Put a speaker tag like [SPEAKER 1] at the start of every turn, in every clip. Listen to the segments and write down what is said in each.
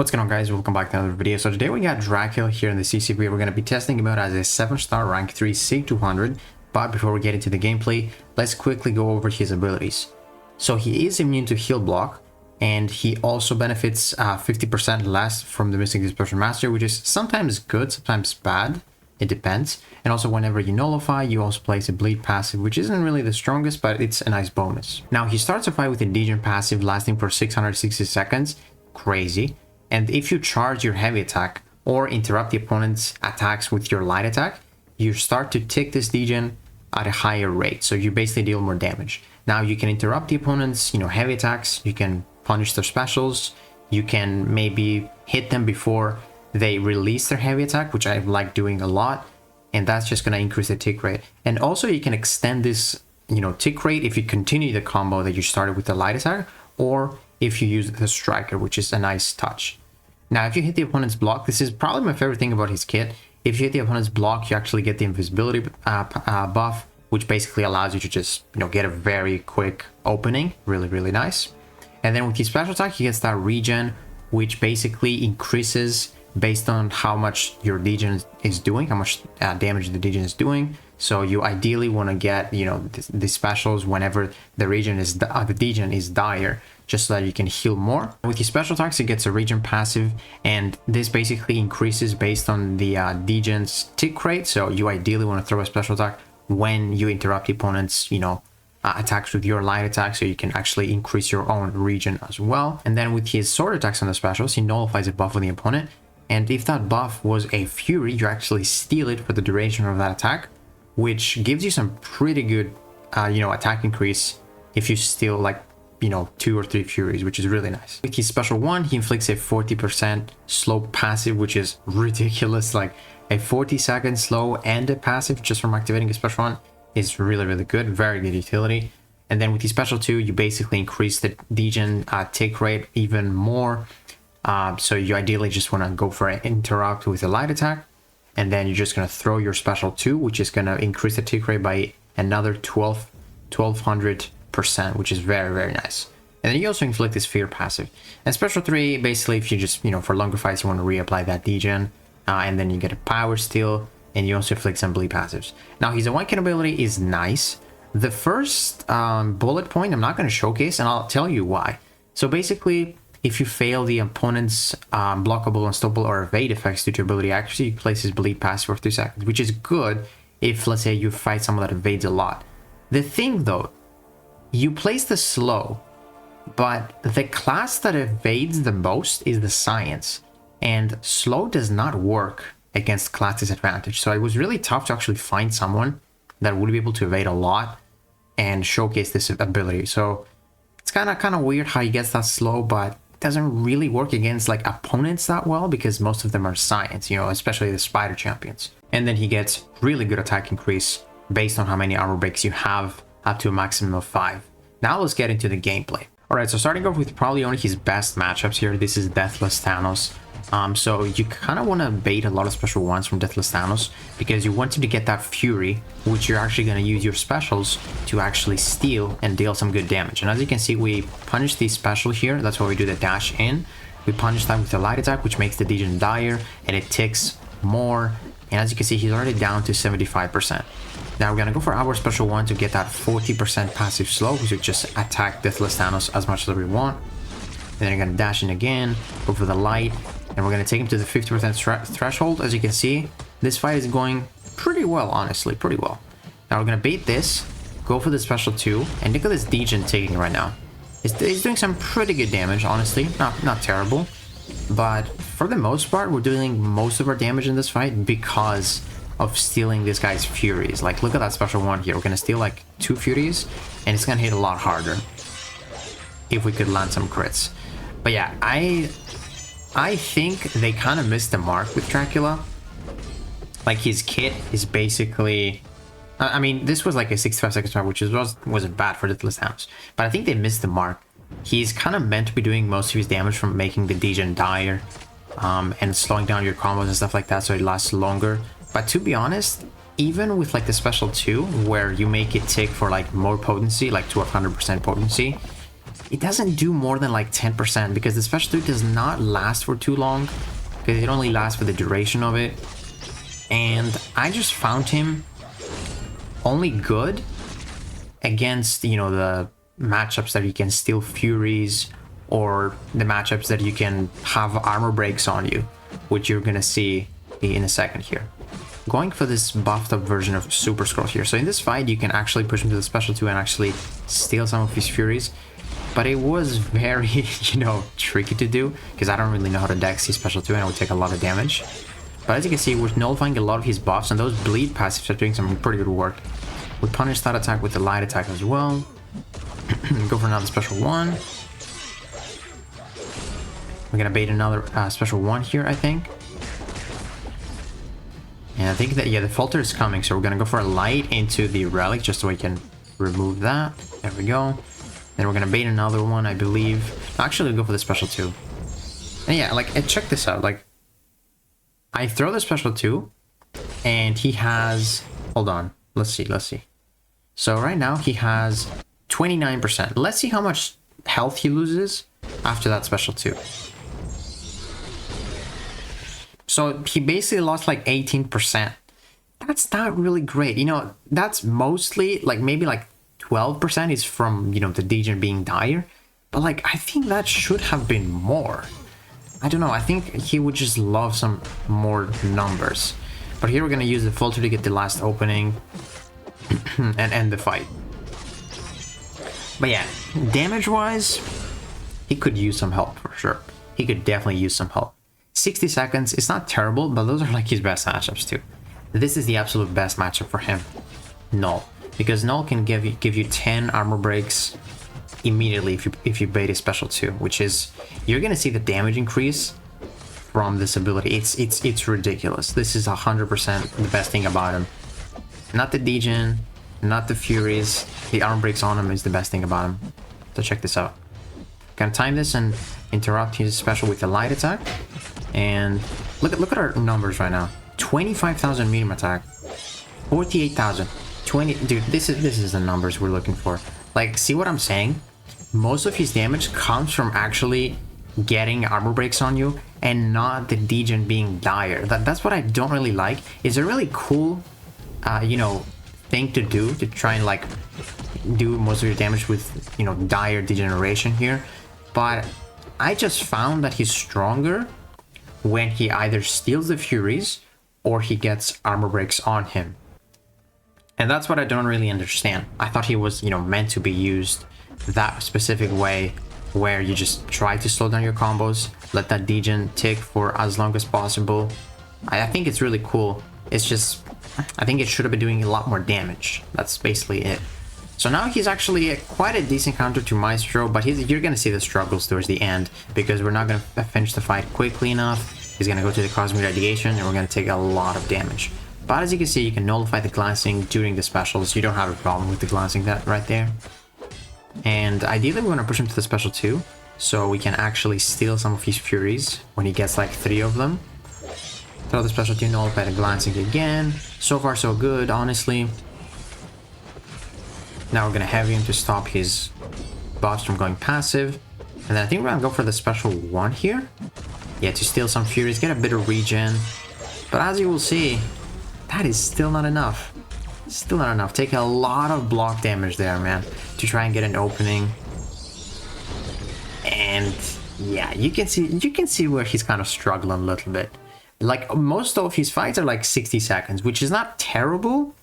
[SPEAKER 1] What's going on, guys? Welcome back to another video. So today we got Dracula here in the CCP. We're going to be testing him out as a 7-star rank 3 SIG 200. But before we get into the gameplay, let's quickly go over his abilities. So he is immune to heal block, and he also benefits 50% less from the Mystic Dispersion Master, which is sometimes good, sometimes bad. It depends. And also whenever you nullify, you also place a bleed passive, which isn't really the strongest, but it's a nice bonus. Now he starts a fight with a Degen passive lasting for 660 seconds. Crazy. And if you charge your heavy attack or interrupt the opponent's attacks with your light attack, you start to tick this Degen at a higher rate. So you basically deal more damage. Now you can interrupt the opponent's, heavy attacks. You can punish their specials. You can maybe hit them before they release their heavy attack, which I like doing a lot. And that's just going to increase the tick rate. And also you can extend this, tick rate if you continue the combo that you started with the light attack, or if you use the striker, which is a nice touch. Now, if you hit the opponent's block, this is probably my favorite thing about his kit. If you hit the opponent's block, you actually get the invisibility buff, which basically allows you to just, get a very quick opening. Really, really nice. And then with his special attack, he gets that regen, which basically increases based on how much your Degen is doing, how much damage the Degen is doing. So you ideally want to get, the specials whenever the Degen is dire, just so that you can heal more. With his special attacks, he gets a regen passive, and this basically increases based on the Degen's tick rate. So you ideally want to throw a special attack when you interrupt the opponent's, attacks with your light attack, so you can actually increase your own regen as well. And then with his sword attacks on the specials, he nullifies a buff on the opponent. And if that buff was a fury, you actually steal it for the duration of that attack, which gives you some pretty good, attack increase if you steal like, 2 or 3 furies, which is really nice. With his special one, he inflicts a 40% slow passive, which is ridiculous. Like a 40-second slow and a passive just from activating a special one is really, really good. Very good utility. And then with his special two, you basically increase the Degen tick rate even more. So you ideally just want to go for an interrupt with a light attack, and then you're just going to throw your special 2, which is going to increase the tick rate by another 1200%, which is very, very nice. And then you also inflict this fear passive. And special 3, basically if you just, for longer fights, you want to reapply that Degen, and then you get a power steal, and you also inflict some bleed passives. Now his awaken ability is nice. The first bullet point I'm not going to showcase, and I'll tell you why. So basically, if you fail the opponent's blockable, unstoppable, or evade effects due to ability accuracy, you place his bleed passive for 3 seconds, which is good if, let's say, you fight someone that evades a lot. The thing, though, you place the slow, but the class that evades the most is the science, and slow does not work against class disadvantage. So it was really tough to actually find someone that would be able to evade a lot and showcase this ability. So it's kind of weird how he gets that slow, but doesn't really work against like opponents that well, because most of them are science, especially the spider champions. And then he gets really good attack increase based on how many armor breaks you have, up to a maximum of 5. Now let's get into the gameplay. Alright, so starting off with probably only his best matchups here. This is Deathless Thanos. So you kind of want to bait a lot of special ones from Deathless Thanos, because you want him to get that Fury, which you're actually going to use your specials to actually steal and deal some good damage. And as you can see, we punish the special here. That's why we do the dash in. We punish that with the light attack, which makes the Degen dire, and it ticks more. And as you can see, he's already down to 75%. Now we're going to go for our special one to get that 40% passive slow, which would just attack Deathless Thanos as much as we want. And then you're going to dash in again, go for the light, and we're going to take him to the 50% threshold. As you can see, this fight is going pretty well, honestly, pretty well. Now we're going to bait this, go for the special 2, and look at this Degen taking right now. He's doing some pretty good damage, honestly, not terrible. But for the most part, we're doing most of our damage in this fight because of stealing this guy's furies. Like, look at that special one here. We're going to steal like 2 furies, and it's going to hit a lot harder if we could land some crits. But yeah, I think they kind of missed the mark with Dracula. Like, his kit is basically... I mean, this was like a 65-second start, which wasn't bad for Deathless Thanos. But I think they missed the mark. He's kind of meant to be doing most of his damage from making the Degen dire, and slowing down your combos and stuff like that, so it lasts longer. But to be honest, even with like the special 2, where you make it tick for like more potency, like to 100% potency, it doesn't do more than like 10% because the special 2 does not last for too long, because it only lasts for the duration of it. And I just found him only good against, you know, the matchups that you can steal Furies, or the matchups that you can have armor breaks on you, which you're gonna see in a second here. Going for this buffed up version of Super Skrull here. So in this fight, you can actually push him to the special 2 and actually steal some of his Furies. But it was very, you know, tricky to do, because I don't really know how to dex his special 2 and I would take a lot of damage. But as you can see, we're nullifying a lot of his buffs, and those bleed passives are doing some pretty good work. We punish that attack with the light attack as well. Go for another special 1. We're gonna bait another special 1 here, I think. And I think that, yeah, the falter is coming, so we're gonna go for a light into the relic just so we can remove that. There we go. Then we're gonna bait another one, I believe. Actually, we'll go for the special 2. And yeah, like, check this out. Like, I throw the special 2, and he has... Hold on. Let's see. So right now, he has 29%. Let's see how much health he loses after that special 2. So he basically lost like 18%. That's not really great. You know, that's mostly like maybe like 12% is from, you know, the degen being dire. But like, I think that should have been more. I don't know. I think he would just love some more numbers. But here we're going to use the filter to get the last opening and end the fight. But yeah, damage wise, he could use some help for sure. He could definitely use some help. 60 seconds, it's not terrible, but those are like his best matchups too. This is the absolute best matchup for him. Knull. Because Knull can give you 10 armor breaks immediately if you bait a special 2, which is, you're gonna see the damage increase from this ability. It's ridiculous. This is 100% the best thing about him. Not the degen, not the Furies. The armor breaks on him is the best thing about him. So check this out. Gonna time this and interrupt his special with the light attack. And look at our numbers right now. 25,000 medium attack, 48,000, 20. Dude, this is the numbers we're looking for. Like, see what I'm saying? Most of his damage comes from actually getting armor breaks on you, and not the degen being dire. That's what I don't really like. It's a really cool, you know, thing to do, to try and like do most of your damage with, you know, dire degeneration here. But I just found that he's stronger when he either steals the Furies or he gets armor breaks on him. And that's what I don't really understand. I thought he was, you know, meant to be used that specific way, where you just try to slow down your combos, let that degen tick for as long as possible. I think it's really cool. It's just, I think it should have been doing a lot more damage. That's basically it. So now he's actually quite a decent counter to Maestro, but you're going to see the struggles towards the end, because we're not going to finish the fight quickly enough. He's going to go to the Cosmic Radiation, and we're going to take a lot of damage. But as you can see, you can nullify the glancing during the specials. You don't have a problem with the glancing that right there. And ideally, we want to push him to the special 2, so we can actually steal some of his Furies when he gets like 3 of them. Throw the special 2, nullify the glancing again. So far, so good, honestly. Now we're going to heavy him to stop his buffs from going passive. And then I think we're going to go for the special 1 here. Yeah, to steal some Furies, get a bit of regen. But as you will see, that is still not enough. Still not enough. Take a lot of block damage there, man, to try and get an opening. And yeah, you can see where he's kind of struggling a little bit. Like, most of his fights are like 60 seconds, which is not terrible.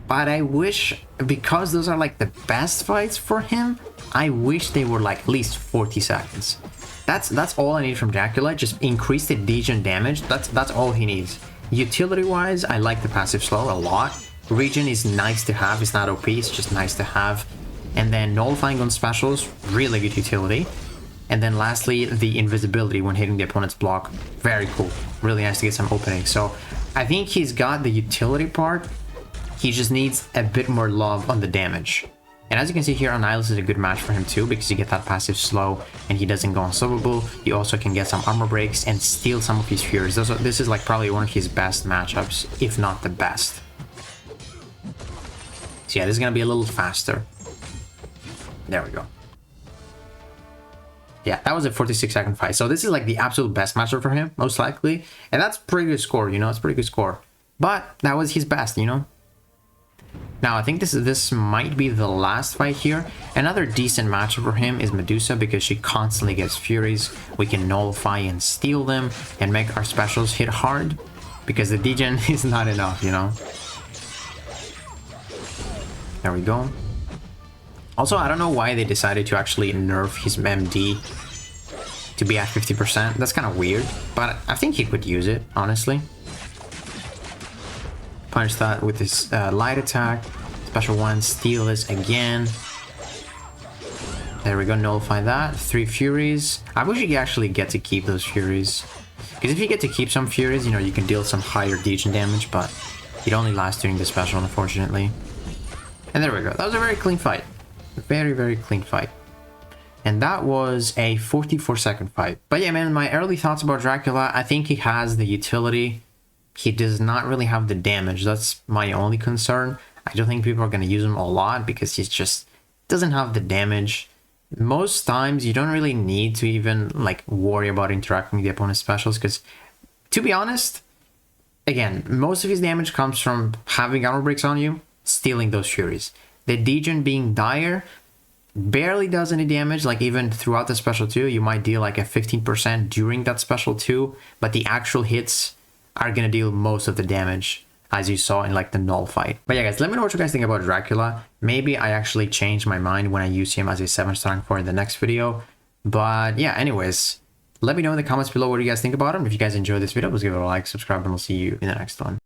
[SPEAKER 1] But I wish, because those are like the best fights for him, I wish they were like at least 40 seconds. That's all I need from Dracula. Just increase the degen damage. That's all he needs. Utility wise, I like the passive slow a lot. Regen is nice to have. It's not OP, it's just nice to have. And then nullifying on specials, really good utility. And then lastly, the invisibility when hitting the opponent's block, very cool. Really nice to get some opening. So I think he's got the utility part. He just needs a bit more love on the damage. And as you can see here, Annihilus is a good match for him too, because you get that passive slow and he doesn't go unstoppable. You also can get some armor breaks and steal some of his Furies. This is like probably one of his best matchups, if not the best. So yeah, this is gonna be a little faster. There we go. Yeah, that was a 46-second fight. So this is like the absolute best matchup for him, most likely. And that's pretty good score, you know, it's pretty good score. But that was his best, you know. Now, I think this might be the last fight here. Another decent matchup for him is Medusa, because she constantly gets Furies. We can nullify and steal them and make our specials hit hard, because the degen is not enough, you know. There we go. Also, I don't know why they decided to actually nerf his MD to be at 50%. That's kind of weird, but I think he could use it, honestly. Punch that with his light attack. Special one, steal this again. There we go, nullify that. 3 Furies. I wish you actually get to keep those Furies. Because if you get to keep some Furies, you know, you can deal some higher degen damage, but it only lasts during the special, unfortunately. And there we go. That was a very clean fight. Very, very clean fight. And that was a 44-second fight. But yeah, man, my early thoughts about Dracula, I think he has the utility. He does not really have the damage. That's my only concern. I don't think people are going to use him a lot because he's just doesn't have the damage. Most times you don't really need to even like worry about interacting with the opponent's specials, because to be honest, again, most of his damage comes from having armor breaks on you, stealing those Furies. The degen being dire barely does any damage. Like even throughout the special 2, you might deal like a 15% during that special 2, but the actual hits are gonna deal most of the damage, as you saw in like the Knull fight. But yeah, guys, let me know what you guys think about Dracula. Maybe I actually change my mind when I use him as a 7-star rank for in the next video. But yeah, anyways, let me know in the comments below what you guys think about him. If you guys enjoyed this video, please give it a like, subscribe, and we'll see you in the next one.